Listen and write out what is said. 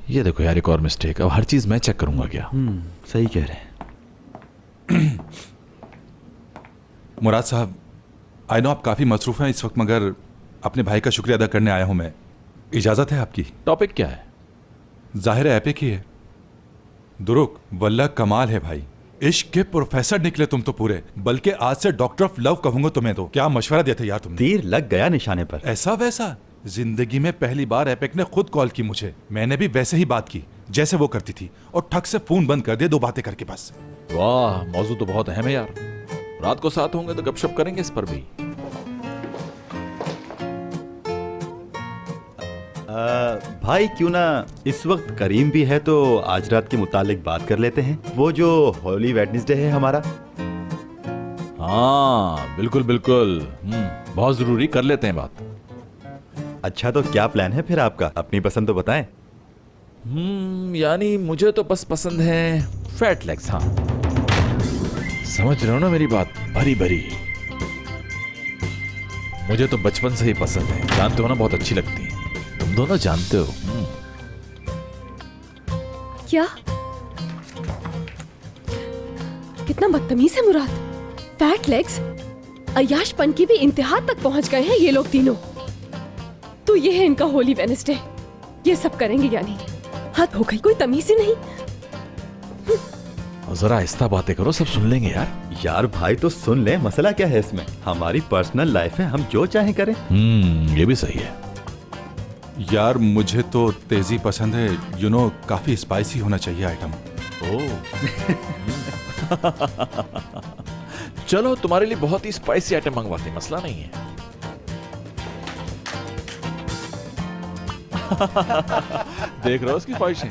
ये देखो यार, एक और मिस्टेक। अब हर चीज मैं चेक करूंगा क्या? सही कह रहे हैं। मुराद साहब, आई नो आप काफ़ी मसरूफ़ हैं इस वक्त, मगर अपने भाई का शुक्रिया अदा करने आया हूं मैं। इजाज़त है आपकी? टॉपिक क्या है? जाहिर है एपिक ही है। दुरुक, वल्लाह कमाल है भाई। इश्क के प्रोफेसर निकले तुम तो पूरे, बल्कि आज से डॉक्टर ऑफ लव कहूंगा तुम्हें। तो क्या मशवरा दिया था यार तुमने? तीर लग गया निशाने पर। ऐसा वैसा? जिंदगी में पहली बार एपिक ने खुद कॉल की मुझे। मैंने भी वैसे ही बात की जैसे वो करती थी, और ठक से फोन बंद कर दिया 2 बातें करके बस। वाह, मौजू तो बहुत अहम है यार। रात को साथ होंगे तो गपशप करेंगे इस पर भी। भाई क्यों ना इस वक्त करीम भी है तो आज रात के मुतालिक बात कर लेते हैं। वो जो होली वेडनेसडे है हमारा। हाँ बिल्कुल बिल्कुल, बहुत जरूरी, कर लेते हैं बात। अच्छा तो क्या प्लान है फिर आपका? अपनी पसंद तो बताएं। यानी मुझे तो बस पसंद है फैट लेग्स। हाँ समझ रहे हो ना मेरी बात? भरी भरी। मुझे तो बचपन से ही पसंद है, जानते हो ना, बहुत अच्छी लगती है। तुम दोनों जानते हो। क्या? कितना बदतमीज है मुराद। फैट लेग्स, अय्याशपन की भी इंतहा तक पहुंच गए हैं ये लोग तीनों। तो ये है इनका होली वेडनेसडे, ये सब करेंगे यानी? हद हो गई, कोई तमीज ही नहीं। जरा आहिस्ता बातें करो, सब सुन लेंगे यार। यार भाई तो सुन ले, मसला क्या है इसमें? हमारी पर्सनल लाइफ है, हम जो चाहे करें। ये भी सही है। यार मुझे तो तेजी पसंद है, यू नो, काफी स्पाइसी होना चाहिए आइटम। चलो तुम्हारे लिए बहुत ही स्पाइसी आइटम मंगवाते हैं, मसला नहीं है। देख रहे हो उसकी ख्वाहिशें।